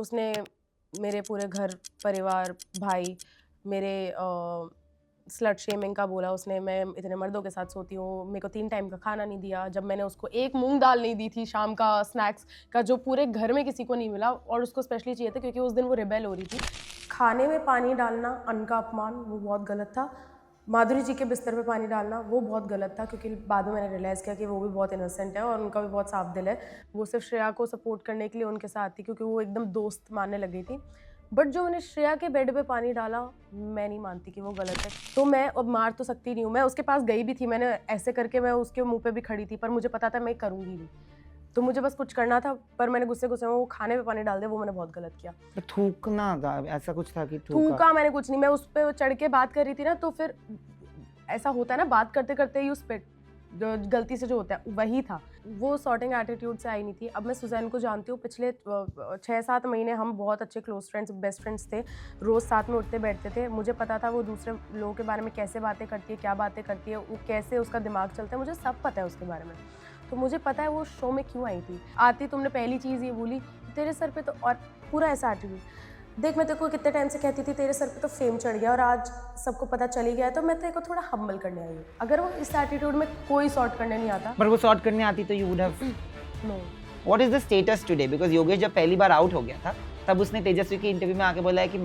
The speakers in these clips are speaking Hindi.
उसने मेरे पूरे घर परिवार भाई मेरे स्लट शेमिंग का बोला उसने। मैं इतने मर्दों के साथ सोती हूँ, मेरे को 3 टाइम का खाना नहीं दिया। जब मैंने उसको एक मूंग दाल नहीं दी थी शाम का स्नैक्स का, जो पूरे घर में किसी को नहीं मिला और उसको स्पेशली चाहिए था क्योंकि उस दिन वो रिबेल हो रही थी। खाने में पानी डालना, अन्न का अपमान, वो बहुत गलत था। माधुरी जी के बिस्तर पे पानी डालना वो बहुत गलत था, क्योंकि बाद में मैंने रियलाइज़ किया कि वो भी बहुत इनोसेंट है और उनका भी बहुत साफ दिल है। वो सिर्फ श्रेया को सपोर्ट करने के लिए उनके साथ थी क्योंकि वो एकदम दोस्त मानने लग गई थी। बट जो मैंने श्रेया के बेड पे पानी डाला, मैं नहीं मानती कि वो गलत है। तो मैं अब मार तो सकती नहीं हूँ। मैं उसके पास गई भी थी, मैंने ऐसे करके मैं उसके मुँह पे भी खड़ी थी, पर मुझे पता था मैं करूँगी नहीं। तो मुझे बस कुछ करना था, पर मैंने गुस्से-गुस्से में वो खाने पे पानी डाल दिया, वो मैंने बहुत गलत किया। तो थूकना था, ऐसा कुछ था कि थूका मैंने कुछ नहीं, मैं उस पे चढ़ के बात कर रही थी ना, तो फिर ऐसा होता है ना, बात करते-करते ही उस पे जो गलती से जो होता है वही था। वो सॉर्टिंग एटीट्यूड से आई नहीं थी। अब मैं सुज़ैन को जानती हूँ, पिछले 6-7 महीने हम बहुत अच्छे क्लोज़ फ्रेंड्स, बेस्ट फ्रेंड्स थे। रोज़ साथ में उठते-बैठते थे। मुझे पता था वो दूसरे लोगों के बारे में कैसे बातें करती है, क्या बातें करती है, वो कैसे उसका दिमाग चलता है, मुझे सब पता है उसके बारे में। तो मुझे पता है वो शो में क्यों आई थी। आती तुमने पहली चीज़ ये बोली, तेरे सर पे तो, और पूरा ऐसा एटीट्यूड, देख मैं तेरे को कितने टाइम से कहती थी तेरे सर पे तो फेम चढ़ गया और आज सबको पता चल ही गया है, तो मैं तेरे को थोड़ा हम्बल करने आई हूँ। अगर वो इस एटीट्यूड में कोई सॉर्ट करने नहीं आता। पर वो सॉर्ट करने आती तो you would have. No. What is the status today? Because Yogesh जब पहली बार आउट हो गया था तब उसने तेजस्वी की इंटरव्यू में आके बोला है कि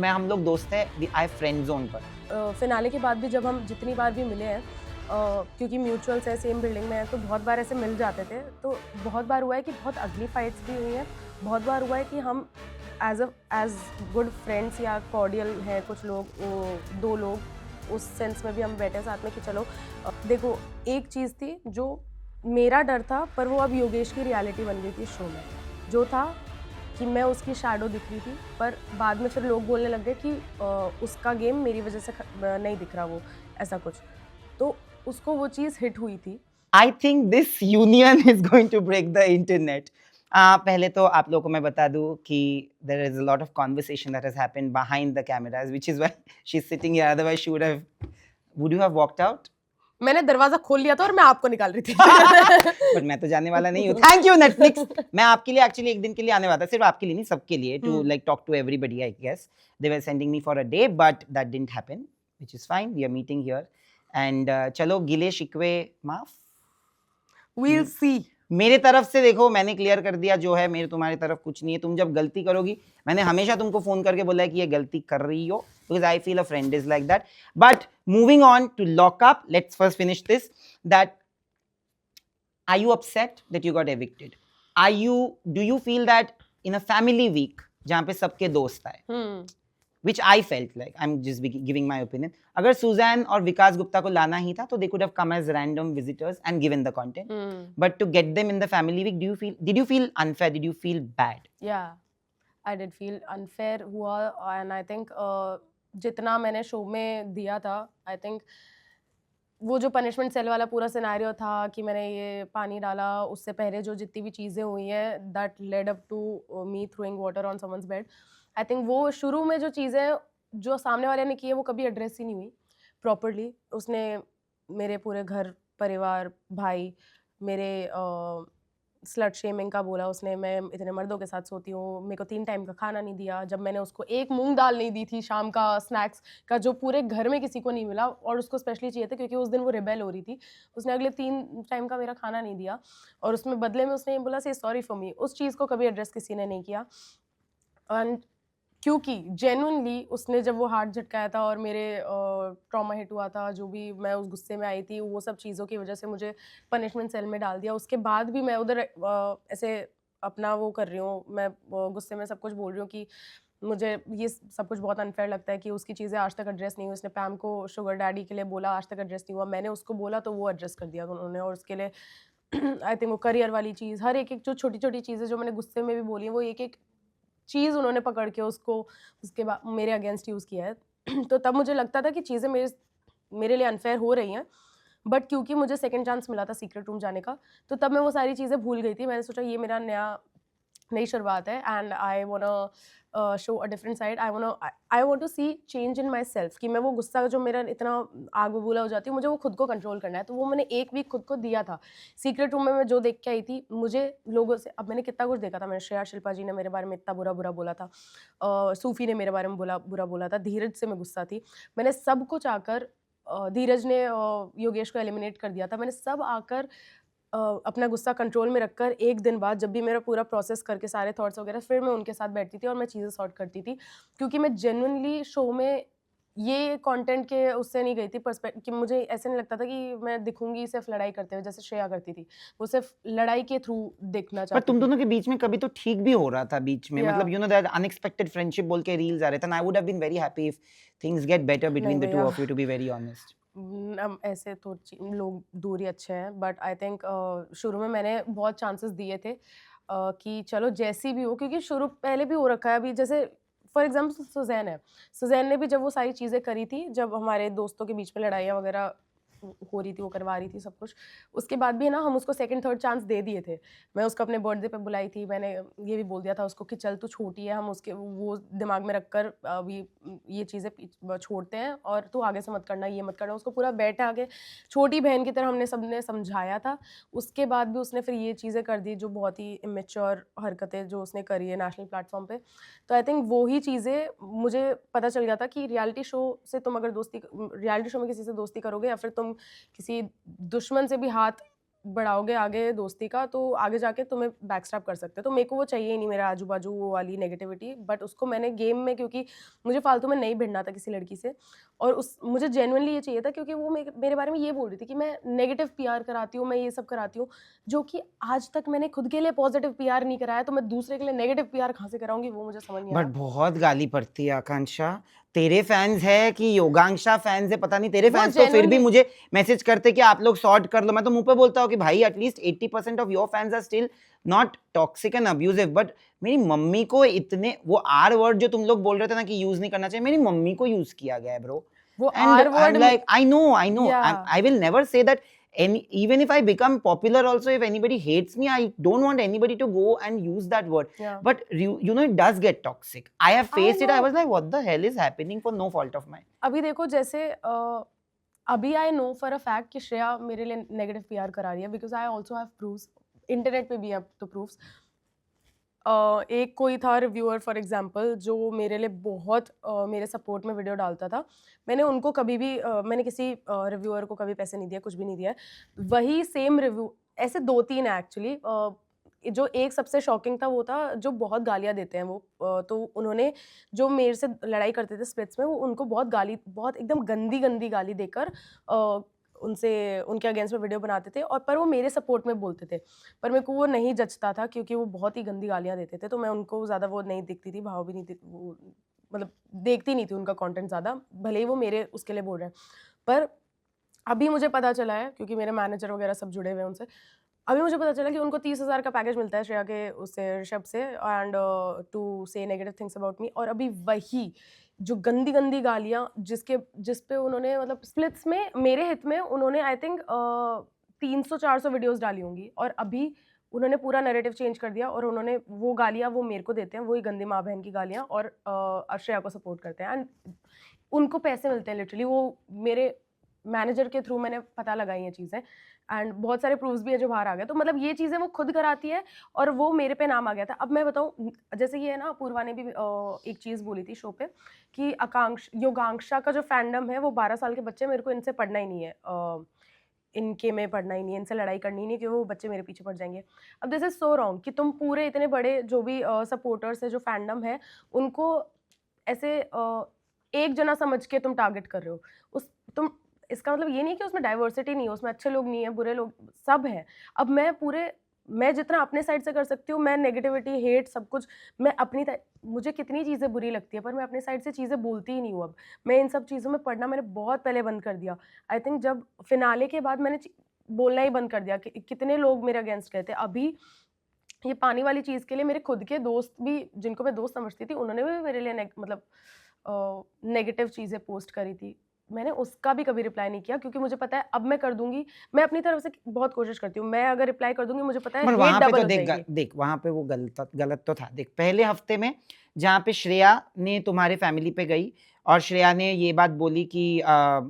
हम लोग दोस्त हैं, आई फ्रेंड जोन पर। फिनाले के बाद भी जब हम जितनी बार भी मिले हैं, क्योंकि म्यूचुअल्स है, सेम बिल्डिंग में है, तो बहुत बार ऐसे मिल जाते थे। तो बहुत बार हुआ है कि बहुत अगली फाइट्स भी हुई हैं। बहुत बार हुआ है कि हम एज गुड फ्रेंड्स या कॉर्डियल है कुछ लोग, वो 2 लोग उस सेंस में भी हम बैठे साथ में कि चलो देखो, एक चीज़ थी जो मेरा डर था, पर वो अब योगेश की रियलिटी बन गई थी शो में, जो था कि मैं उसकी शैडो दिख रही थी। पर बाद में फिर लोग बोलने लग गए कि उसका गेम मेरी वजह से नहीं दिख रहा, वो ऐसा कुछ। तो उसको वो चीज़ हिट हुई थी। I think this union is going to break the internet. पहले तो आप लोगों को मैं बता दूं कि there is a lot of conversation that has happened behind the cameras, which is why she is sitting here, otherwise she would you have walked out? मैंने दरवाज़ा खोल लिया था और मैं आपको निकाल रही थी। बट मैं तो जाने वाला नहीं हूँ। Thank you Netflix. मैं आपके लिए एक्चुअली एक दिन के लिए आने वाला था, सिर्फ आपके लिए नहीं, सबके लिए, to like talk to everybody. I guess they were sending me for a day but that didn't happen, which is fine. We are meeting here and चलो गिले शिकवे माफ। We'll see. मेरे तरफ से देखो मैंने क्लियर कर दिया जो है, मेरे तुम्हारी तरफ कुछ नहीं है। तुम जब गलती करोगी, मैंने हमेशा तुमको फोन करके बोला है कि ये गलती कर रही हो, because I feel a friend is like that. But moving on to lock up, let's first finish this. That are you upset that you got evicted? Do you feel that in a family week जहाँ पे सबके दोस्त आए, which I felt like, I'm just giving my opinion, अगर सुजैन और विकास गुप्ता को लाना ही था तो they could have come as random visitors and given the content. But to get them in the family week, did you feel unfair? Did you feel bad? Yeah, I did feel unfair हुआ, and I think जितना मैंने शो में दिया था, I think वो जो पनिशमेंट सेल वाला पूरा सिनेरियो था कि मैंने ये पानी डाला, उससे पहले जो जितनी भी चीज़ें हुई हैं, that led up to me throwing water on someone's bed. I think वो शुरू में जो चीज़ें जो सामने वाले ने की है वो कभी एड्रेस ही नहीं हुई प्रॉपरली। उसने मेरे पूरे घर परिवार भाई मेरे स्लट शेमिंग का बोला उसने। मैं इतने मर्दों के साथ सोती हूँ, मेरे को 3 टाइम का खाना नहीं दिया। जब मैंने उसको एक मूंग दाल नहीं दी थी शाम का स्नैक्स का, जो पूरे घर में किसी को नहीं मिला और उसको स्पेशली चाहिए था क्योंकि उस दिन वो रिबेल हो रही थी, उसने अगले 3 टाइम का मेरा खाना नहीं दिया और उसमें बदले में उसने ये बोला से सॉरी फॉर मी। उस चीज़ को कभी एड्रेस किसी ने नहीं किया। एंड क्योंकि जेन्युइनली उसने जब वो हाथ झटकाया था और मेरे ट्रॉमा हिट हुआ था, जो भी मैं उस गुस्से में आई थी, वो सब चीज़ों की वजह से मुझे पनिशमेंट सेल में डाल दिया। उसके बाद भी मैं उधर ऐसे अपना वो कर रही हूँ, मैं गुस्से में सब कुछ बोल रही हूँ कि मुझे ये सब कुछ बहुत अनफेयर लगता है कि उसकी चीज़ें आज तक एड्रेस नहीं हुई। उसने पैम को शुगर डैडी के लिए बोला, आज तक एड्रेस नहीं हुआ। मैंने उसको बोला तो वो एड्रेस कर दिया उन्होंने, और उसके लिए आई थिंक वो करियर वाली चीज़, हर एक जो छोटी-छोटी चीज़ें जो मैंने गुस्से में भी बोली हैं, वो एक-एक चीज़ उन्होंने पकड़ के उसको उसके बाद मेरे अगेंस्ट यूज़ किया है। तो तब मुझे लगता था कि चीज़ें मेरे लिए अनफेयर हो रही हैं, बट क्योंकि मुझे सेकंड चांस मिला था सीक्रेट रूम जाने का, तो तब मैं वो सारी चीज़ें भूल गई थी। मैंने सोचा ये मेरा नया नई शुरुआत है and I want show a different side. I want to see change in my self कि मैं वो गुस्सा जो मेरा इतना आग बबूला हो जाती है, मुझे वो खुद को कंट्रोल करना है. तो वो मैंने एक वीक खुद को दिया था. सीक्रेट रूम में मैं जो देख के आई थी, मुझे लोगों से, अब मैंने कितना कुछ देखा था. मैंने श्रेया शिल्पा जी ने मेरे बारे में इतना बुरा बुरा बोला था, सूफी ने मेरे बारे में बुरा बोला था, धीरज से मैं गुस्सा थी. मैंने सब कुछ आकर धीरज ने योगेश को एलिमिनेट कर दिया था. मैंने सब आकर अपना गुस्सा कंट्रोल में रखकर एक दिन बाद जब भी मेरा पूरा प्रोसेस करके सारे थॉट्स वगैरह, फिर मैं उनके साथ बैठती थी और मैं चीज़ें सॉर्ट करती थी. क्योंकि मैं जेन्युइनली शो में ये कंटेंट के उससे नहीं गई थी पर्सपेक्ट कि मुझे ऐसे नहीं लगता था कि मैं दिखूंगी सिर्फ लड़ाई करते हुए जैसे श्रेया करती थी. वो सिर्फ लड़ाई के थ्रू देखना पर चाहती तुम थी. दोनों के बीच में कभी तो ठीक भी हो रहा था बीच में, या मतलब you know that unexpected friendship बोल के रील्स आ रहे थे, and I would have been very happy if things get better नहीं बिटवीन द टू भैया, of you, to be very honest. ऐसे तो लोग दूर ही अच्छे हैं. बट आई थिंक शुरू में मैंने बहुत चांसेस दिए थे कि चलो जैसी भी हो, क्योंकि शुरू पहले भी हो रखा है. अभी जैसे फॉर एग्जाम्पल सुजैन है, सुजैन ने भी जब वो सारी चीज़ें करी थी, जब हमारे दोस्तों के बीच में लड़ाइयाँ वगैरह हो रही थी, वो करवा रही थी सब कुछ, उसके बाद भी ना हम उसको सेकंड थर्ड चांस दे दिए थे. मैं उसको अपने बर्थडे पे बुलाई थी, मैंने ये भी बोल दिया था उसको कि चल तू छोटी है, हम उसके वो दिमाग में रखकर अभी ये चीज़ें छोड़ते हैं और तू आगे से मत करना, ये मत करना. उसको पूरा बैठा आगे छोटी बहन की तरह हमने सबने समझाया था. उसके बाद भी उसने फिर ये चीज़ें कर दी जो बहुत ही इमेच्योर हरकतें जो उसने करी है नेशनल प्लेटफॉर्म पे. तो आई थिंक वो ही चीज़ें मुझे पता चल गया था कि रियलिटी शो से तुम अगर रियलिटी शो में किसी से दोस्ती करोगे या फिर तुम किसी दुश्मन से भी हाथ बढ़ाओगे आगे दोस्ती का, तो आगे जाके तुम्हें बैकस्टैब कर सकते हैं. तो मेरे को वो चाहिए ही नहीं, मेरा आजू बाजू वो वाली नेगेटिविटी. बट उसको मैंने गेम में, क्योंकि मुझे फालतू में नहीं भिड़ना था किसी लड़की से, और उस मुझे जेन्युइनली ये चाहिए था क्योंकि वो मेरे बारे में ये बोल रही थी कि मैं नेगेटिव पीआर कराती हूँ, मैं ये सब कराती हूँ, जो कि आज तक मैंने खुद के लिए पॉजिटिव पीआर नहीं कराया, तो मैं दूसरे के लिए नेगेटिव पीआर कहाँ से कराऊंगी, वो मुझे समझ नहीं बट आया. बहुत गाली पड़ती है आकांक्षा. तेरे फैंस है कि योगांक्षा फैंस है पता नहीं, तेरे वो फैंस तो फिर भी जेन्युइनली, मुझे मैसेज करते कि आप लोग सॉर्ट कर लो. मैं तो मुंह पे बोलता हूँ कि भाई at least 80% of your fans are still not toxic and abusive. But मेरी मम्मी को इतने वो आर वर्ड जो तुम लोग बोल रहे थे ना कि यूज नहीं करना चाहिए, मेरी मम्मी को यूज किया गया है ब्रो. वो And are I'm word, like, I know, या I will never say that. Even if I become popular also, if anybody hates me, I don't want anybody to go and use that word. या But you know, it does get toxic. I have I faced it. No. I was like, what the hell is happening for no fault of mine? अभी देखो जैसे अभी I know for a fact कि श्रेया मेरे लिए नेगेटिव पीआर करा रही है, because I also have proofs. Internet पे भी है तो प्रूफ्स. एक कोई था रिव्यूअर फॉर एग्जांपल जो मेरे लिए बहुत मेरे सपोर्ट में वीडियो डालता था. मैंने उनको कभी भी मैंने किसी रिव्यूअर को कभी पैसे नहीं दिए, कुछ भी नहीं दिया. वही सेम रिव्यू, ऐसे 2-3 है एक्चुअली. जो एक सबसे शॉकिंग था वो था जो बहुत गालियाँ देते हैं वो. तो उन्होंने जो मेरे से लड़ाई करते थे स्प्लिट्स में, वो उनको बहुत एकदम गंदी गंदी गाली देकर उनसे उनके अगेंस्ट में वीडियो बनाते थे, और पर वो मेरे सपोर्ट में बोलते थे. पर मेरे को वो नहीं जचता था क्योंकि वो बहुत ही गंदी गालियाँ देते थे, तो मैं उनको ज़्यादा वो नहीं दिखती थी, भाव भी नहीं वो मतलब देखती नहीं थी उनका कंटेंट ज़्यादा, भले ही वो मेरे उसके लिए बोल रहे हैं. पर अभी मुझे पता चला है, क्योंकि मेरे मैनेजर वगैरह सब जुड़े हुए हैं उनसे, अभी मुझे पता चला कि उनको 30,000 का पैकेज मिलता है श्रेया के उससे ऋषभ से, एंड टू से नेगेटिव थिंग्स अबाउट मी. और अभी वही जो गंदी गंदी गालियाँ जिस पे उन्होंने मतलब स्प्लिट्स में मेरे हित में उन्होंने आई थिंक 300-400 वीडियोस डाली होंगी, और अभी उन्होंने पूरा नैरेटिव चेंज कर दिया और उन्होंने वो गालियाँ वो मेरे को देते हैं, वही गंदी माँ बहन की गालियाँ, और श्रेया को सपोर्ट करते हैं. एंड उनको पैसे मिलते हैं लिटरली. वो मेरे मैनेजर के थ्रू मैंने पता लगाई ये चीज़ें, एंड बहुत सारे प्रूफ्स भी है जो बाहर आ गए. तो मतलब ये चीज़ें वो खुद कराती है और वो मेरे पे नाम आ गया था. अब मैं बताऊँ, जैसे ये है ना, अपूर्वा ने भी एक चीज़ बोली थी शो पे कि योगांक्षा का जो फैंडम है वो 12 साल के बच्चे, मेरे को इनसे पढ़ना ही नहीं है, इनके में पढ़ना ही नहीं है, इनसे लड़ाई करनी ही नहीं, क्योंकि वो बच्चे मेरे पीछे पड़ जाएंगे. अब दिस इज सो रॉन्ग कि तुम पूरे इतने बड़े जो भी सपोर्टर्स है, जो फैंडम है, उनको ऐसे एक जना समझ के तुम टारगेट कर रहे हो. तुम इसका मतलब ये नहीं कि उसमें डाइवर्सिटी नहीं है, उसमें अच्छे लोग नहीं है, बुरे लोग सब हैं. अब मैं जितना अपने साइड से कर सकती हूँ, मैं नेगेटिविटी, हेट, सब कुछ मैं अपनी मुझे कितनी चीज़ें बुरी लगती है, पर मैं अपने साइड से चीज़ें बोलती ही नहीं हूँ. अब मैं इन सब चीज़ों में पढ़ना मैंने बहुत पहले बंद कर दिया. आई थिंक जब फिनाले के बाद मैंने बोलना ही बंद कर दिया कि कितने लोग मेरे अगेंस्ट गए थे. अभी ये पानी वाली चीज़ के लिए मेरे खुद के दोस्त भी, जिनको मैं दोस्त समझती थी, उन्होंने भी मेरे लिए मतलब नेगेटिव चीज़ें पोस्ट करी थी, मैंने उसका भी कभी रिप्लाई नहीं किया क्योंकि मुझे पता है अब मैं कर दूंगी, मैं अपनी तरफ से बहुत कोशिश करती हूँ, मैं अगर रिप्लाई कर दूंगी मुझे पता है पर हेट वहां पे डबल तो हो देख जाएगी। देख वहां पे वो गलत तो था। देख पहले हफ्ते में जहाँ पे श्रेया ने तुम्हारे फैमिली पे गई और श्रेया ने ये बात बोली कि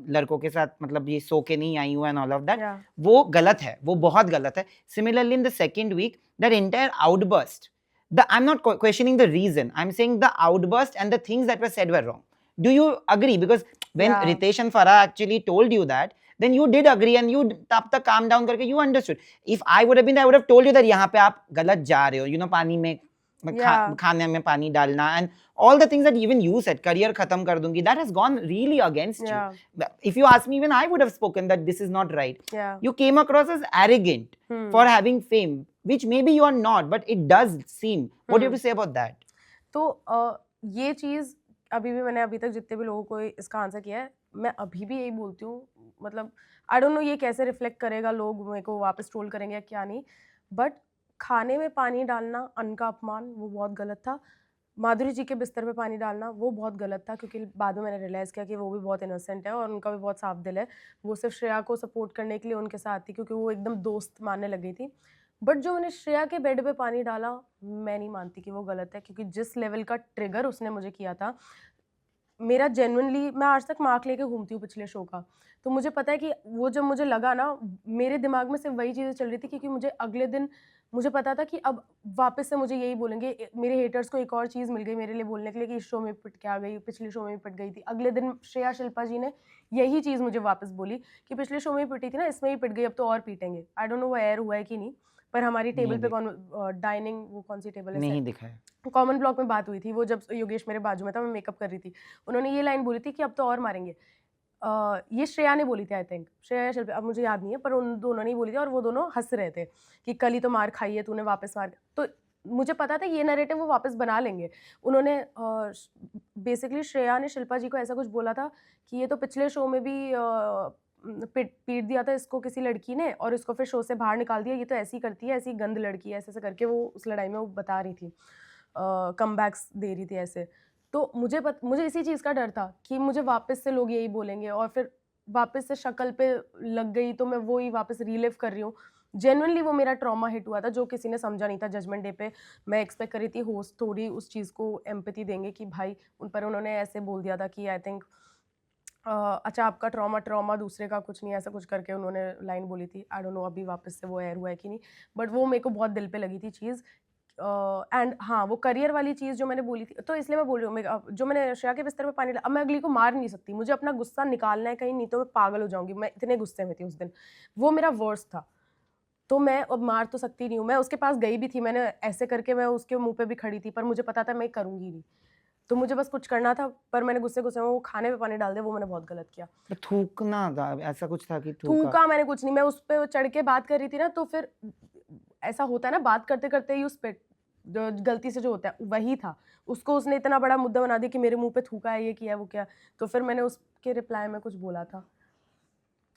लड़कों के साथ मतलब ये सो के नहीं आई हूँ एंड ऑल ऑफ दैट, या वो गलत है, वो बहुत गलत है। Similarly in the second week that entire outburst, I'm not questioning the reason, I'm saying the outburst and the things that were said were wrong. Do you agree? Because when Yeah. Ritesh and Farah actually told you that, then you did agree and you तब तक calm down करके you understood. If I would have been, I would have told you that यहाँ पे आप गलत जा रहे हो, you know, पानी में Yeah. खाने में पानी डालना and all the things that even you said, career खत्म कर दूंगी, that has gone really against Yeah. you. If you ask me, even I would have spoken that this is not right. Yeah. You came across as arrogant for having fame, which maybe you are not, but it does seem. What do you have to say about that? तो ये चीज़ अभी भी मैंने अभी तक जितने भी लोगों को इसका आंसर किया है, मैं अभी भी यही बोलती हूँ, मतलब आई डोंट नो ये कैसे रिफ्लेक्ट करेगा, लोग मेरे को वापस ट्रोल करेंगे या क्या नहीं, बट खाने में पानी डालना, अन्न का अपमान, वो बहुत गलत था। माधुरी जी के बिस्तर पे पानी डालना वो बहुत गलत था क्योंकि बाद में मैंने रियलाइज़ किया कि वो भी बहुत इनोसेंट है और उनका भी बहुत साफ दिल है। वो सिर्फ श्रेया को सपोर्ट करने के लिए उनके साथ थी क्योंकि वो एकदम दोस्त मानने लग गई थी। बट जो मैंने श्रेया के बेड पे पानी डाला, मैं नहीं मानती कि वो गलत है क्योंकि जिस लेवल का ट्रिगर उसने मुझे किया था, मेरा जेन्युइनली, मैं आज तक मार्क लेके घूमती हूँ पिछले शो का, तो मुझे पता है कि वो जब मुझे लगा ना, मेरे दिमाग में सिर्फ वही चीज़ें चल रही थी क्योंकि मुझे अगले दिन मुझे पता था कि अब वापस से मुझे यही बोलेंगे, मेरे हेटर्स को एक और चीज़ मिल गई मेरे लिए बोलने के लिए कि इस शो में पिट के आ गई, पिछले शो में भी पिट गई थी। अगले दिन श्रेया शिल्पा जी ने यही चीज़ मुझे वापस बोली कि पिछले शो में भी पिटी थी ना, इसमें भी पिट गई, अब तो और पीटेंगे। आई डोंट नो वो एयर हुआ है कि नहीं, पर हमारी टेबल पे डाइनिंग, वो कौन सी टेबल है, नहीं दिखा है, कॉमन ब्लॉक में बात हुई थी, वो जब योगेश मेरे बाजू में था, मैं मेकअप कर रही थी, उन्होंने ये लाइन बोली थी कि अब तो और मारेंगे। ये श्रेया ने बोली थी, आई थिंक श्रेया या शिल्पा, अब मुझे याद नहीं है, पर उन दोनों ने ही बोली थी और वो दोनों हंस रहे थे कि कल ही तो मार खाई है तूने, वापस मार। तो मुझे पता था ये नैरेटिव वो वापस बना लेंगे। उन्होंने बेसिकली श्रेया ने शिल्पा जी को ऐसा कुछ बोला था कि ये तो पिछले शो में भी पीट दिया था इसको किसी लड़की ने और इसको फिर शो से बाहर निकाल दिया, ये तो ऐसी करती है, ऐसी गंद लड़की है, ऐसे ऐसे करके वो उस लड़ाई में वो बता रही थी, कमबैक्स दे रही थी ऐसे। तो मुझे इसी चीज़ का डर था कि मुझे वापस से लोग यही बोलेंगे और फिर वापस से शक्ल पे लग गई तो मैं वो ही वापस रीलिव कर रही हूँ। जेन्युइनली वो मेरा ट्रॉमा हिट हुआ था जो किसी ने समझा नहीं था जजमेंट डे पे। मैं एक्सपेक्ट कर रही थी होस्ट थोड़ी उस चीज़ को एम्पैथी देंगे कि भाई उन पर उन्होंने ऐसे बोल दिया था कि आई थिंक अच्छा आपका ट्रॉमा दूसरे का कुछ नहीं, ऐसा कुछ करके उन्होंने लाइन बोली थी। आई डोंट नो अभी वापस से वो एयर हुआ है कि नहीं, बट वो मेरे को बहुत दिल पे लगी थी चीज़। एंड हाँ, वो करियर वाली चीज़ जो मैंने बोली थी, तो इसलिए मैं बोल रही हूँ, जो मैंने श्रेया के बिस्तर पे पानी डाला, अब मैं अगली को मार नहीं सकती, मुझे अपना गुस्सा निकालना है कहीं, नहीं तो मैं पागल हो जाऊँगी, मैं इतने गुस्से में थी उस दिन, वो मेरा वर्स्ट था। तो मैं अब मार तो सकती नहीं हूँ, मैं उसके पास गई भी थी, मैंने ऐसे करके मैं उसके मुँह पे भी खड़ी थी, पर मुझे पता था मैं करूँगी नहीं, तो मुझे बस कुछ करना था, पर मैंने गुस्से में वो खाने पे पानी डाल दिया, वो मैंने बहुत गलत किया। थूकना था, ऐसा कुछ था कि थूका मैंने कुछ नहीं, मैं उस पे चढ़ के बात कर रही थी ना, तो फिर ऐसा होता है ना, बात करते-करते ही उस पे जो गलती से जो होता है वही था। उसको उसने इतना बड़ा मुद्दा बना दिया कि मेरे मुँह पे थूका है, ये किया है, वो किया, तो फिर मैंने उसके रिप्लाई में कुछ बोला था।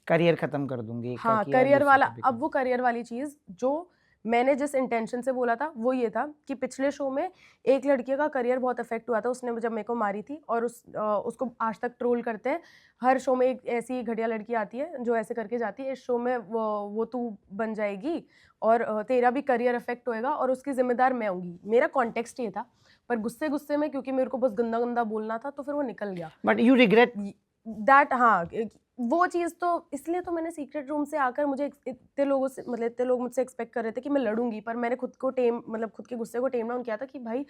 करियर खत्म कर दूंगी, हाँ, करियर वाला, अब वो करियर वाली चीज़ जो मैंने जिस इंटेंशन से बोला था वो ये था कि पिछले शो में एक लड़की का करियर बहुत अफेक्ट हुआ था, उसने जब मेरे को मारी थी और उसको आज तक ट्रोल करते हैं। हर शो में एक ऐसी घटिया लड़की आती है जो ऐसे करके जाती है, इस शो में वो तू बन जाएगी और तेरा भी करियर अफेक्ट होएगा और उसकी जिम्मेदार मैं होंगी। मेरा कॉन्टेक्स्ट ये था, पर गुस्से में क्योंकि मेरे को बस गंदा बोलना था तो फिर वो निकल गया। बट यू रिग्रेट दैट, हाँ, वो चीज़ तो इसलिए तो मैंने सीक्रेट रूम से आकर, मुझे इतने लोगों से, मतलब इतने लोग मुझसे एक्सपेक्ट कर रहे थे कि मैं लड़ूंगी, पर मैंने खुद को खुद के गुस्से को टेम डाउन किया था कि भाई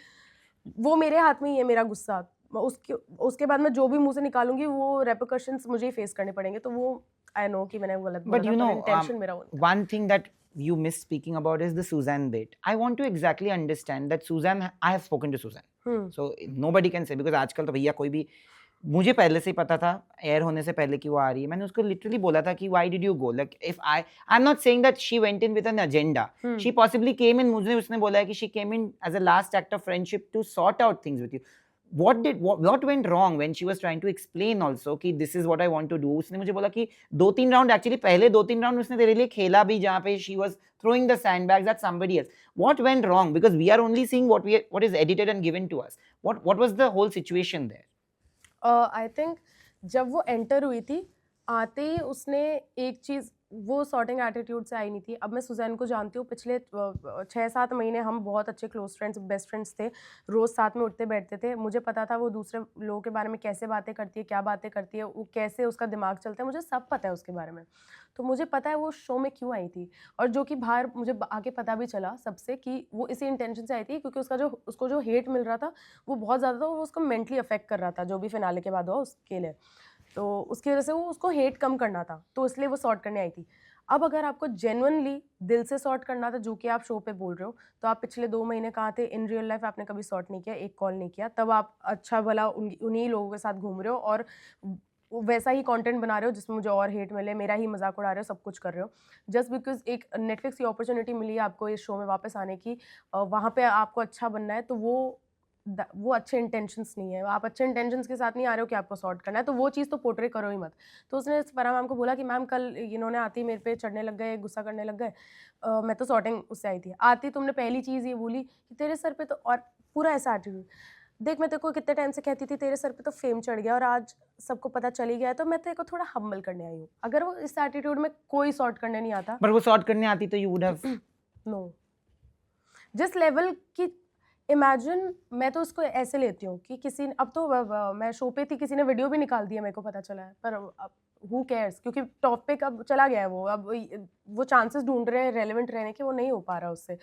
वो मेरे हाथ में ही है, मेरा गुस्सा। उसके बाद मैं जो भी मुंह से निकालूंगी वो रेपरकशंस मुझे ही फेस करने पड़ेंगे, तो वो आई नो कि मैंने गलत बोला But था, you पर know, इंटेंशन मेरा वो नहीं one thing that you miss speaking about is the Suzanne bit. I want to exactly understand that Suzanne, I have spoken to Suzanne. So nobody can say, because आजकल तो भैया कोई भी, मुझे पहले से ही पता था एयर होने से पहले कि वो आ रही है, मैंने उसको लिटरली बोला था कि why did you go, like if I I'm not saying that she went in with an agenda, she possibly came in, मुझे उसने बोला है कि she came in as a last act of friendship to sort out things with you. What went wrong when she was trying to explain also कि this is what I want to do? उसने मुझे बोला कि 2-3 राउंड, एक्चुअली पहले 2-3 राउंड उसने तेरे लिए खेला भी, जहाँ पे she was throwing the sandbags at somebody else. What went wrong? Because we are only seeing what is edited and given to us. What was the whole situation there? I think जब वो एंटर हुई थी, आते ही उसने एक चीज़, वो सॉर्टिंग एटीट्यूड से आई नहीं थी। अब मैं सुज़ैन को जानती हूँ, पिछले 6-7 महीने हम बहुत अच्छे क्लोज़ फ्रेंड्स, बेस्ट फ्रेंड्स थे। रोज़ साथ में उठते बैठते थे। मुझे पता था वो दूसरे लोगों के बारे में कैसे बातें करती है, क्या बातें करती है, वो कैसे उसका दिमाग चलता है, मुझे सब पता है उसके बारे में। तो मुझे पता है वो शो में क्यों आई थी, और जो कि बाहर मुझे आके पता भी चला सबसे कि वो इसी इंटेंशन से आई थी, क्योंकि उसको जो हेट मिल रहा था वो बहुत ज़्यादा था, वो उसको मेंटली अफेक्ट कर रहा था, जो भी फिनाले के बाद हुआ उसके लिए। तो उसकी वजह से वो उसको हेट कम करना था, तो इसलिए वो सॉर्ट करने आई थी। अब अगर आपको जेन्युइनली दिल से सॉर्ट करना था, जो कि आप शो पे बोल रहे हो, तो आप पिछले 2 महीने कहाँ थे? इन रियल लाइफ आपने कभी सॉर्ट नहीं किया, एक कॉल नहीं किया। तब आप अच्छा भला उन्हीं लोगों के साथ घूम रहे हो और वैसा ही कंटेंट बना रहे हो जिसमें मुझे और हेट मिले, मेरा ही मज़ाक उड़ा रहे हो, सब कुछ कर रहे हो। जस्ट बिकॉज़ एक नेटफ्लिक्स की अपॉर्च्युनिटी मिली है आपको इस शो में वापस आने की, वहाँ पे आपको अच्छा बनना है, तो वो अच्छे इंटेंशंस नहीं है। आप अच्छे इंटेंशंस के साथ नहीं आ रहे हो कि आपको सॉर्ट करना है, तो वो चीज़ तो पोर्ट्रे करो ही मत। तो उसने फराह मैम को बोला कि मैम कल इन्होंने आते ही मेरे पे चढ़ने लग गए, गुस्सा करने लग गए। मैं तो सॉर्टिंग उससे आई थी। आते ही तुमने पहली चीज़ ये बोली कि तेरे सर पे तो, और पूरा ऐसा एटीट्यूड, देख मैं तेरे को कितने टाइम से कहती थी तेरे सर पे तो फेम चढ़ गया और आज सबको पता चल ही गया है, तो मैं तेरे को थोड़ा हम्बल करने आई हूँ। अगर वो इस एटीट्यूड में कोई सॉर्ट करने नहीं आता, बट वो सॉर्ट करने आती तो यू वुड हैव नो, जिस लेवल की, इमेजिन, मैं तो उसको ऐसे लेती हूँ कि किसी ने, अब तो मैं शो पे थी, किसी ने वीडियो भी निकाल दिया, मेरे को पता चला है, पर अब हु केयर्स, क्योंकि टॉपिक अब चला गया है, वो अब वो चांसेस ढूंढ रहे हैं रेलेवेंट रहने के, वो नहीं हो पा रहा उससे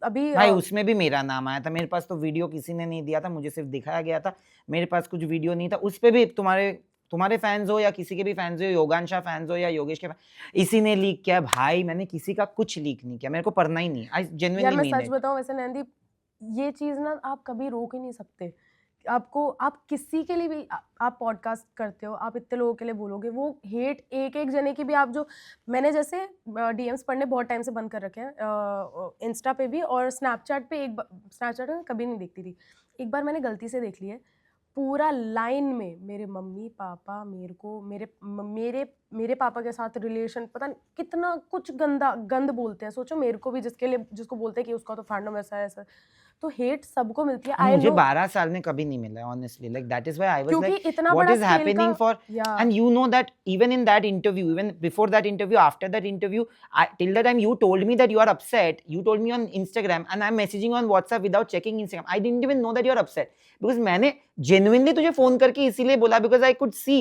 अभी। भाई उसमें भी मेरा नाम आया था, मेरे पास तो वीडियो किसी ने नहीं दिया था, मुझे सिर्फ दिखाया गया था, मेरे पास कुछ वीडियो नहीं था, उस पे भी तुम्हारे फैंस हो या किसी के भी फैंस हो, योगांशा फैंस हो या योगेश के इसी ने लीक किया। भाई मैंने किसी का कुछ लीक नहीं किया, मेरे को पढ़ना ही नहीं। आई यार जेन्युइनली मैं मीन सच इट। बताऊं, वैसे नैनदीप, ये चीज़ ना आप कभी रोक ही नहीं सकते। आपको, आप किसी के लिए भी आप पॉडकास्ट करते हो, आप इतने लोगों के लिए बोलोगे, वो हेट एक एक जने की भी, आप जो, मैंने जैसे डीएम्स पढ़ने बहुत टाइम से बंद कर रखे हैं, इंस्टा पे भी और स्नैपचैट पे, स्नैपचैट में कभी नहीं देखती थी, एक बार मैंने गलती से देख लिया, पूरा लाइन में मेरे मम्मी पापा, मेरे को, मेरे पापा के साथ रिलेशन, पता नहीं कितना कुछ गंद बोलते हैं। सोचो मेरे को भी, जिसको बोलते हैं कि उसका तो फैंडम ऐसा है ऐसा, तो हेट सबको मिलती है, आई मुझे नो। 12 साल में कभी नहीं मिला honestly, like that is why I was क्योंकि लाइक इतना व्हाट बड़ा इज स्केल हैपनिंग का, फॉर, या and you know that even in that interview, even before that interview, after that interview, till the time you told me that you are upset, you told me on Instagram and I'm messaging you on WhatsApp without checking Instagram, I didn't even know that you are upset, because मैंने genuinely तुझे फोन करके इसीलिए बोला because I could see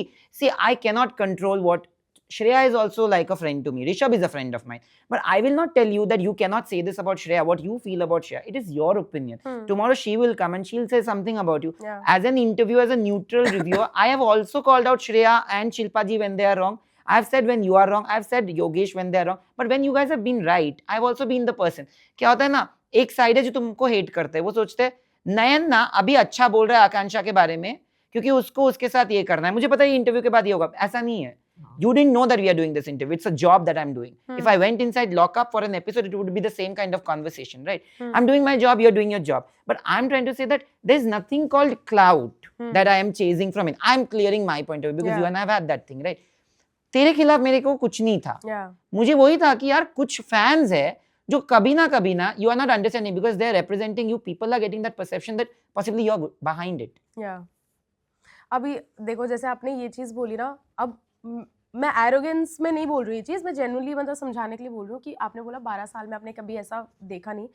I cannot control what Shreya is also like a friend to me. Rishabh is a friend of mine. But I will not tell you that you cannot say this about Shreya, what you feel about Shreya. It is your opinion. Tomorrow she will come and she'll say something about you. Yeah. As an interviewer, as a neutral reviewer, I have also called out Shreya and Shilpaji when they are wrong. I've said when you are wrong. I've said Yogesh when they are wrong. But when you guys have been right, I've also been the person. क्या होता है ना, एक साइड है जो तुमको हेट करते हैं, वो सोचते हैं नयन ना अभी अच्छा बोल रहा है आकांक्षा के बारे में क्योंकि उसको उसके साथ ये करना है, मुझे पता है ये इंटरव्यू के बाद ये होगा। ऐसा नहीं है। You didn't know that we are doing this interview. It's a job that I'm doing. If I went inside lockup for an episode, it would be the same kind of conversation, right? I'm doing my job, you're doing your job. But I'm trying to say that there's nothing called clout that I am chasing from it. I'm clearing my point of view because you and I have had that thing, right? तेरे खिलाफ मेरे को कुछ नहीं था। मुझे वही था कि यार कुछ फैंस है जो कभी ना you are not understanding because they are representing you. People are getting that perception that possibly you are behind it. Yeah. अभी देखो, जैसे आपने ये चीज़ बोली ना, अब मैं एरोगेंस में नहीं बोल रही, ये चीज़ मैं जेन्युइनली मतलब समझाने के लिए बोल रही हूँ कि आपने बोला 12 साल में आपने कभी ऐसा देखा नहीं,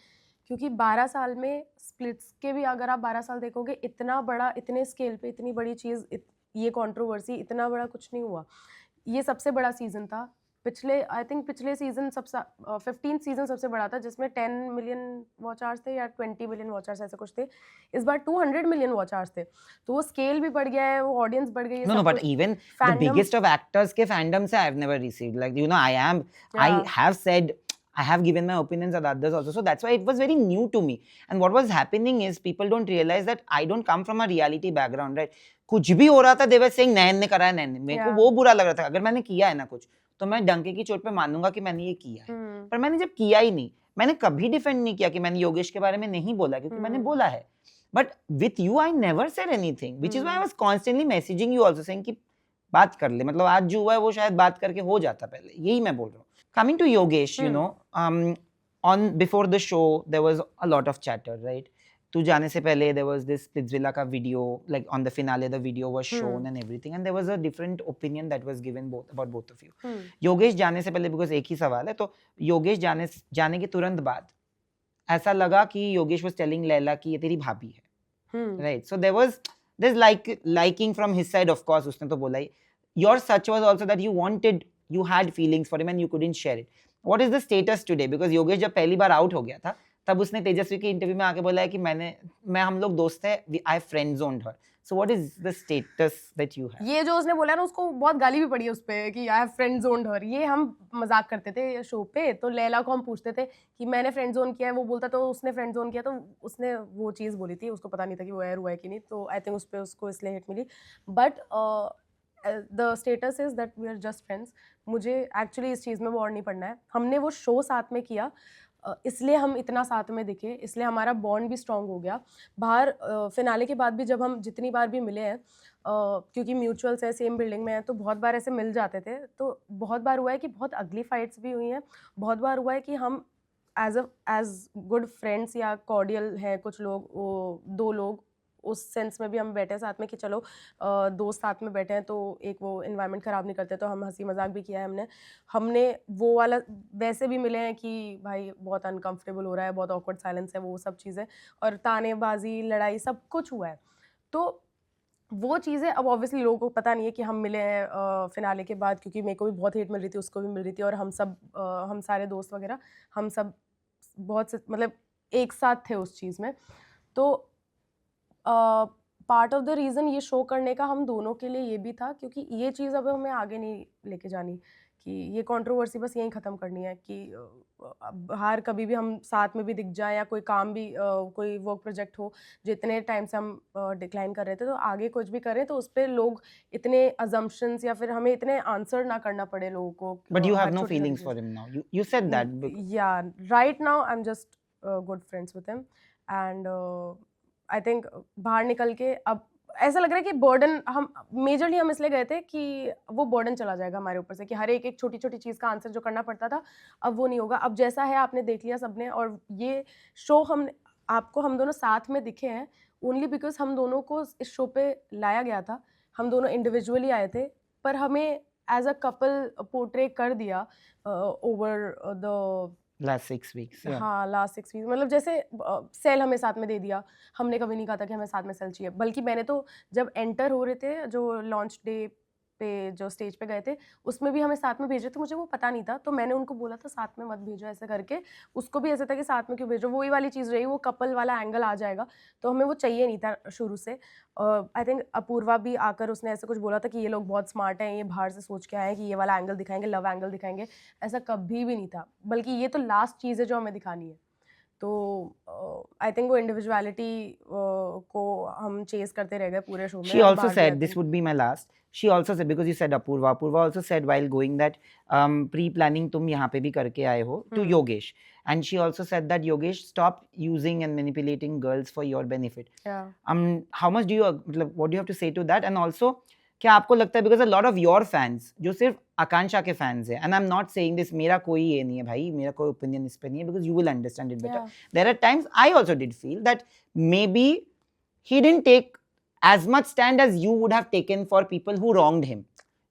क्योंकि 12 साल में स्प्लिट्स के भी अगर आप 12 साल देखोगे, इतना बड़ा, इतने स्केल पे इतनी बड़ी चीज़, ये कंट्रोवर्सी, इतना बड़ा कुछ नहीं हुआ। ये सबसे बड़ा सीज़न था। आई थिंक पिछले सीज़न 15 सीज़न सबसे बड़ा था, जिसमें 10 मिलियन वॉच आवर्स थे या 20 मिलियन वॉच आवर्स ऐसे कुछ थे। इस बार 200 मिलियन वॉच आवर्स थे, तो वो स्केल भी बढ़ गया है, वो ऑडियंस बढ़ गई है। No, but even the biggest of actors के fandom से I've never received. Like, you know, I have said, I have given my opinions on others also. So that's why it was very new to me. And what was happening is people don't realize that I don't come from a reality background, right? कुछ भी हो रहा था, they were saying नैन ने करा है, नैन ने। मेरे को वो बुरा लग रहा था। अगर मैंने किया है ना कुछ, तो मैं डंके की चोट पे मानूंगा कि मैंने ये किया है। पर मैंने जब किया ही नहीं, मैंने कभी डिफेंड नहीं किया कि मैंने योगेश के बारे में नहीं बोला, क्योंकि मैंने बोला है। But with you, I never said anything, which is why I was constantly messaging you also saying कि बात कर ले, मतलब आज जो हुआ है वो शायद बात करके हो जाता पहले, यही मैं बोल रहा हूँ। Coming to Yogesh, you know, on before the show there was a lot of chatter, right? तू जाने से पहले there was this Splitsvilla का video, like on the finale the video was shown hmm and everything, and there was a different opinion that was given about both of you. हम्म योगेश जाने से पहले, because एक ही सवाल है, तो योगेश जाने के तुरंत बाद ऐसा लगा कि योगेश was telling लैला कि ये तेरी भाभी है, हम्म right? So there's liking from his side, of course, उसने तो बोला ही. Your such was also that you had feelings for him and you couldn't share it. What is the status today? Because Yogesh जब पहली बार आउट हो गया था तब उसने तेजस्वी के इंटरव्यू में आके बोला है कि हम लोग दोस्त हैं, I friend zoned her. So what is the status that you have? ये जो उसने बोला ना, उसको बहुत गाली भी पड़ी है उस पे कि आई हैव फ्रेंड जोन्ड हर. ये हम मजाक करते थे शो पे, तो लैला को हम पूछते थे कि मैंने फ्रेंड जोन किया है, वो बोलता तो उसने फ्रेंड जोन किया, तो उसने वो चीज़ बोली थी, उसको पता नहीं था कि वो एयर हुआ है कि नहीं, तो आई थिंक उस पे उसको इसलिए हिट मिली. But the status is that we are just friends. मुझे एक्चुअली इस चीज़ में वो और नहीं पढ़ना है. हमने वो शो साथ में किया, इसलिए हम इतना साथ में दिखे, इसलिए हमारा बॉन्ड भी स्ट्रॉन्ग हो गया. बाहर फिनाले के बाद भी जब हम जितनी बार भी मिले हैं, क्योंकि म्यूचुअल्स है, सेम बिल्डिंग में है, तो बहुत बार ऐसे मिल जाते थे. तो बहुत बार हुआ है कि बहुत अगली फाइट्स भी हुई हैं. बहुत बार हुआ है कि हम एज गुड फ्रेंड्स या कॉर्डियल हैं कुछ लोग, वो दो लोग उस सेंस में भी हम बैठे हैं साथ में कि चलो दोस्त साथ में बैठे हैं तो एक वो इन्वायरमेंट ख़राब नहीं करते, तो हम हंसी मजाक भी किया है हमने वो वाला. वैसे भी मिले हैं कि भाई बहुत अनकंफर्टेबल हो रहा है, बहुत ऑकवर्ड साइलेंस है, वो सब चीज़ें, और तानेबाजी, लड़ाई, सब कुछ हुआ है. तो वो चीज़ें अब ऑब्वियसली लोगों को पता नहीं है कि हम मिले हैं फिनाले के बाद, क्योंकि मेरे को भी बहुत हेट मिल रही थी, उसको भी मिल रही थी, और हम सारे दोस्त वगैरह, हम सब बहुत मतलब एक साथ थे उस चीज़ में. तो पार्ट ऑफ द रीज़न ये शो करने का हम दोनों के लिए ये भी था, क्योंकि ये चीज़ अब हमें आगे नहीं लेके जानी, कि ये कंट्रोवर्सी बस यहीं ख़त्म करनी है कि बाहर कभी भी हम साथ में भी दिख जाए, या कोई काम भी कोई वर्क प्रोजेक्ट हो, जितने टाइम से हम डिक्लाइन कर रहे थे, तो आगे कुछ भी करें तो उस पर लोग इतने अजम्पशंस या फिर हमें इतने आंसर ना करना पड़े लोगों को. But you have her no छोटी-छोटी feelings cheese. for him now. You said that. Yeah, right now I'm just good friends with him, and I think बाहर निकल के अब ऐसा लग रहा है कि बर्डन हम मेजरली हम इसलिए गए थे कि वो बर्डन चला जाएगा हमारे ऊपर से, कि हर एक छोटी छोटी चीज़ का आंसर जो करना पड़ता था अब वो नहीं होगा. अब जैसा है आपने देख लिया सबने, और ये शो हम दोनों साथ में दिखे हैं ओनली बिकॉज हम दोनों को इस शो पे लाया गया था. हम दोनों इंडिविजुअली आए थे, पर हमें एज अ कपल पोर्ट्रे कर दिया over the last 6 weeks. Yeah. हाँ, लास्ट 6 वीक. मतलब जैसे सेल हमें साथ में दे दिया, हमने कभी नहीं कहा था कि हमें साथ में सेल चाहिए. बल्कि मैंने तो जब एंटर हो रहे थे, जो लॉन्च डे पे जो स्टेज पे गए थे, उसमें भी हमें साथ में भेजे थे. मुझे वो पता नहीं था, तो मैंने उनको बोला था साथ में मत भेजो ऐसे करके. उसको भी ऐसा था कि साथ में क्यों भेजो, वही वाली चीज़ रही, वो कपल वाला एंगल आ जाएगा, तो हमें वो चाहिए नहीं था शुरू से. आई थिंक अपूर्वा भी आकर उसने ऐसे कुछ बोला था कि ये लोग बहुत स्मार्ट हैं, ये बाहर से सोच के आए हैं कि ये वाला एंगल दिखाएंगे, लव एंगल दिखाएंगे. ऐसा कभी भी नहीं था, बल्कि ये तो लास्ट चीज़ है जो हमें दिखानी है. तो आई थिंक वो इंडिविजुअलिटी को हम चेस करते रह गए पूरे शो में. She also said, this would be my last. She also said, because you said Apurva also said while going that pre-planning तुम यहाँ पे भी करके आए हो to Yogesh, and she also said that Yogesh, stop using and manipulating girls for your benefit. Yeah. How much do you मतलब what do you have to say to that? And also क्या आपको लगता है, because a lot of your fans जो सिर्फ आकांक्षा के fans है, and I'm not saying this, मेरा कोई ये नहीं है भाई, मेरा कोई opinion इस पे नहीं है, because you will understand it better. Yeah. There are times I also did feel that maybe he didn't take as much stand as you would have taken for people who wronged him.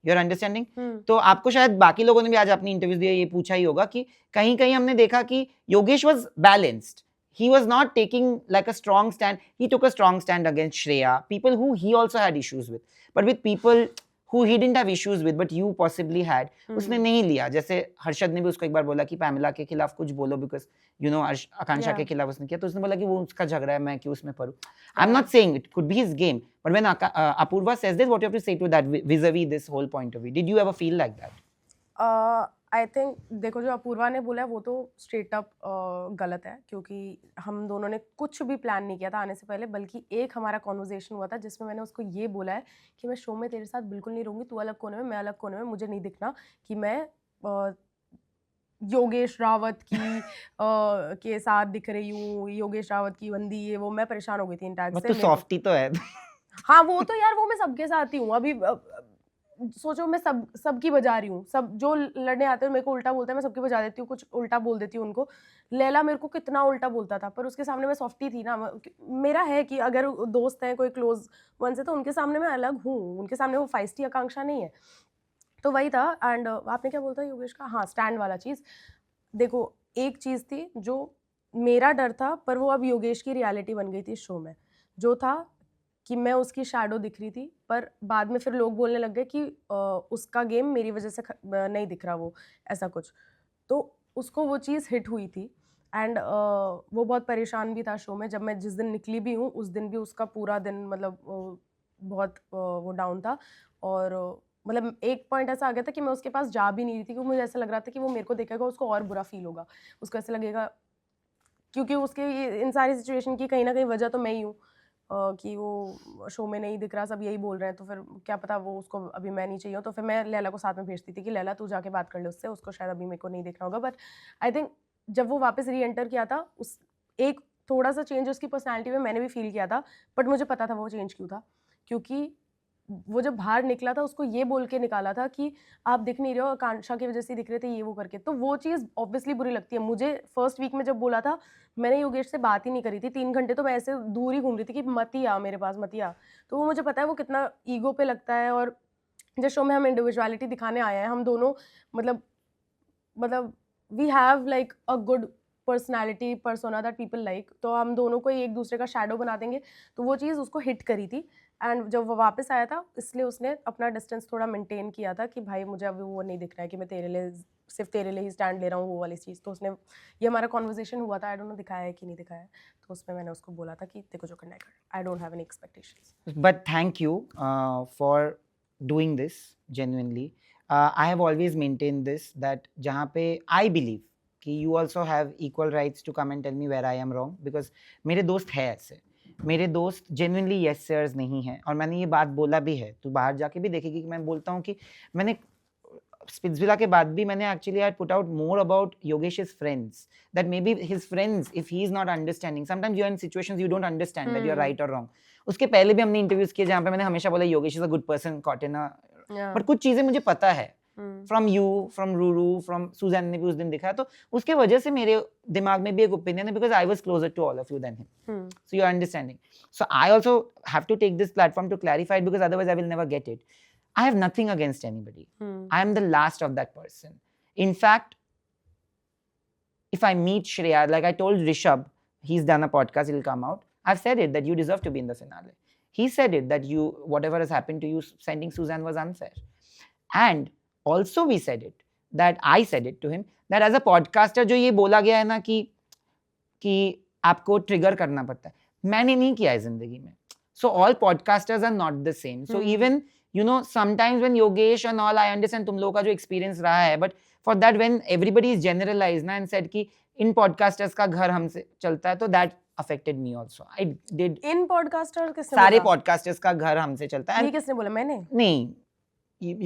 You're understanding? तो आपको शायद बाकी लोगों ने भी आज अपनी इंटरव्यूज दिए ये पूछा ही होगा कि कहीं कहीं हमने देखा कि Yogesh was balanced. He was not taking like a strong stand. He took a strong stand against Shreya, people who he also had issues with. But with people who he didn't have issues with, but you possibly had, उसने नहीं लिया. जैसे हर्षद ने भी उसको एक बार बोला कि पैमिला के खिलाफ कुछ बोलो, because you know आकांक्षा के खिलाफ उसने किया, तो उसने बोला कि वो उसका झगड़ा है, मैं क्यों उसमें पढूं. I'm not saying it could be his game, but when Apurva says this, what you have to say to that vis-a-vis this whole point of view? Did you ever feel like that? I think देखो, जो अपूर्वा ने बोला है वो तो स्ट्रेट अप गलत है, क्योंकि हम दोनों ने कुछ भी प्लान नहीं किया था आने से पहले. बल्कि एक हमारा कॉन्वर्जेशन हुआ था जिसमें मैंने उसको ये बोला है कि मैं शो में तेरे साथ बिल्कुल नहीं रहूँगी, तू अलग कोने में, मैं अलग कोने में. मुझे नहीं दिखना कि मैं योगेश रावत की के साथ दिख रही हूँ, योगेश रावत की बंदी, ये वो. मैं परेशान हो गई थी इन टैग से. तू सॉफ्टी तो है. हाँ, वो तो यार, वो मैं सबके साथ ही हूँ. अभी सोचो मैं सबकी बजा रही हूँ, सब जो लड़ने आते हैं मेरे को उल्टा बोलते हैं, मैं सबकी बजा देती हूँ, कुछ उल्टा बोल देती हूँ उनको। लैला मेरे को कितना उल्टा बोलता था, पर उसके सामने मैं सॉफ्टी थी ना। मेरा है कि अगर दोस्त है कोई क्लोज वन से, तो उनके सामने मैं अलग हूँ, उनके सामने वो फाइस्टी आकांक्षा नहीं है। तो वही था। एंड आपने क्या बोलता योगेश का, हाँ स्टैंड वाला चीज़। देखो एक चीज़ थी जो मेरा डर था, पर वो अब योगेश की रियलिटी बन गई थी इस शो में, जो था कि मैं उसकी शैडो दिख रही थी, पर बाद में फिर लोग बोलने लग गए कि उसका गेम मेरी वजह से नहीं दिख रहा वो, ऐसा कुछ। तो उसको वो चीज़ हिट हुई थी। एंड वो बहुत परेशान भी था शो में। जब मैं जिस दिन निकली भी हूँ उस दिन भी उसका पूरा दिन मतलब बहुत वो डाउन था। और मतलब एक पॉइंट ऐसा आ गया था कि मैं उसके पास जा भी नहीं रही थी, क्योंकि मुझे ऐसा लग रहा था कि वो मेरे को देखेगा उसको और बुरा फील होगा, उसको ऐसा लगेगा, क्योंकि उसके इन सारी सिचुएशन की कहीं ना कहीं वजह तो मैं ही हूँ, कि वो शो में नहीं दिख रहा, सब यही बोल रहे हैं, तो फिर क्या पता वो उसको अभी मैं नहीं चाहिए। तो फिर मैं लैला को साथ में भेजती थी कि लैला तू जाके बात कर ले उससे, उसको शायद अभी मेरे को नहीं देखना होगा। बट आई थिंक जब वो वापस री एंटर किया था, उस एक थोड़ा सा चेंज उसकी पर्सनैलिटी में मैंने भी फील किया था, बट मुझे पता था वो चेंज क्यों था, क्योंकि वो जब बाहर निकला था उसको ये बोल के निकाला था कि आप दिख नहीं रहे हो, आकांक्षा की वजह से दिख रहे थे, ये वो करके। तो वो चीज़ ऑब्वियसली बुरी लगती है मुझे। फर्स्ट वीक में जब बोला था, मैंने योगेश से बात ही नहीं करी थी 3 घंटे, तो मैं ऐसे दूर ही घूम रही थी कि मत ही आ मेरे पास, मत ही आ। तो वो मुझे पता है वो कितना ईगो पे लगता है। और जिस शो में हम इंडिविजुअलिटी दिखाने आए हैं, हम दोनों मतलब we have like a good personality persona that people like, तो हम दोनों को ही एक दूसरे का शैडो बना देंगे। तो वो चीज़ उसको हिट करी थी। एंड जब वो वापस आया था, इसलिए उसने अपना डिस्टेंस थोड़ा मेंटेन किया था कि भाई मुझे अभी वो नहीं दिख रहा है कि मैं तेरे लिए, सिर्फ तेरे लिए ही स्टैंड ले रहा हूँ, वो वाली चीज़। तो उसने, ये हमारा कॉन्वर्जेशन हुआ था, आई डोंट नो दिखाया है कि नहीं दिखाया है, तो उसमें मैंने उसको बोला था कि देखो जो करना है कर, I don't have any expectations. But thank you for doing this genuinely. I have always maintained this, that जहाँ पे I believe कि you also have equal rights to come and tell me where I am wrong, because मेरे दोस्त है ऐसे, मेरे दोस्त genuinely yes sirs नहीं हैं, और मैंने ये बात बोला भी है, तो बाहर जाके भी देखेगी कि मैं बोलता हूँ कि मैंने स्पिट्सविला के बाद भी मैंने actually I put out more about Yogesh's friends, that maybe his friends, if he is not understanding, sometimes you are in situations you don't understand that you are right or wrong. उसके पहले भी हमने इंटरव्यूज किए जहाँ पे मैंने हमेशा बोला Yogesh is a good person, caught in but कुछ चीजें मुझे पता है फ्रॉम यू, फ्रॉम रूरू, फ्रॉम सुजैन ने भी उस दिन दिखाया, तो उसके वजह से मेरे दिमाग में भी एक ओपिनियन है, because I was closer to all of you then him, so you are understanding. So I also have to take this platform to clarify it, because otherwise I will never get it. I have nothing against anybody. I am the last of that person. In fact, if I meet Shreya, like I told Rishabh, he's done a podcast, it'll come out. I've said it that you deserve to be in the finale. He said it that you, whatever has happened to you, sending Suzanne was unfair. And also we said it, that I said it to him, that as a podcaster जो ये बोला गया है ना कि आपको ट्रिगर करना पड़ता है, मैंने नहीं किया है जिंदगी में. So all podcasters are not the same. So even you know, sometimes when Yogesh and all, I understand तुम लोगों का जो experience रहा है, but for that when everybody is generalized ना and said कि इन podcasters का घर हमसे चलता है, तो that affected me also. I did. In podcaster किसने सारे बोला? podcasters का घर हमसे चलता है. ये किसने बोला? मैंने नहीं,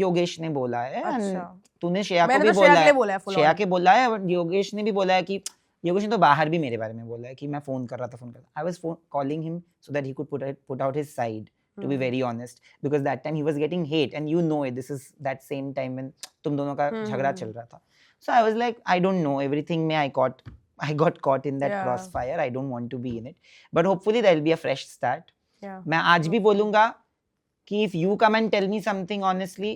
योगेश ने बोला है. अच्छा. तूने श्रेया को मैंने भी तो श्रेया बोला के लिए बोला है है, full श्रेया on. के बोला है, और योगेश ने भी बोला है कि योगेश ने तो बाहर भी मेरे बारे में बोला है कि मैं फोन कर रहा था. I was calling him so that he could put out his side, to be very honest, because that time he was getting hate, and you know it, this is that same time when तुम दोनों का झगड़ा चल रहा था. So I was like, I don't know, everything में I got caught in that crossfire. I don't want to be in it, but hopefully there will be a fresh start. मैं आज भी बोलूँगा कि if you come and tell me something honestly,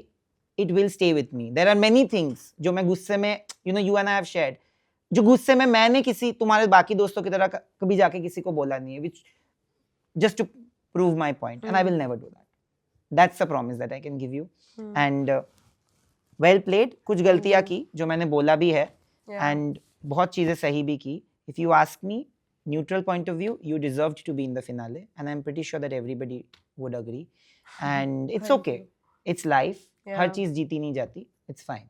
it will stay with me. There are many things जो मैं गुस्से में, you know, you and I have shared, जो गुस्से में मैंने किसी तुम्हारे बाकी दोस्तों की तरह कभी जाके किसी को बोला नहीं है, which just to prove my point, and I will never do that. That's a promise that I can give you. And well played. कुछ गलतियां की जो मैंने बोला भी है, and बहुत चीजें सही भी की. If you ask me, neutral point of view, you deserved to be in the finale, and I'm pretty sure that everybody would agree. And it's okay. It's life. हर चीज जीती नहीं जाती. It's fine.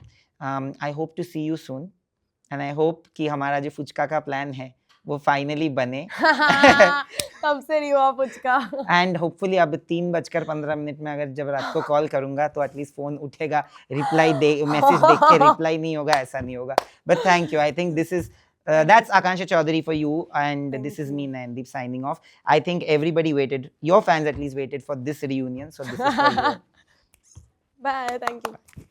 I hope to see you soon, and I hope कि हमारा जो फुचका का प्लान है वो फाइनली बने. तब से नहीं हुआ पुचका. एंड होपफुली अब 3:15 में अगर जब रात को कॉल करूंगा तो एटलीस्ट फोन उठेगा, रिप्लाई दे, मैसेज देख के रिप्लाई नहीं होगा, ऐसा नहीं होगा. But thank you. I think this is that's Akansha Chaudhary for you, and Thank this is you. me, Nayandeep, signing off. I think everybody waited, your fans at least waited for this reunion, so this is for you. Bye, thank you.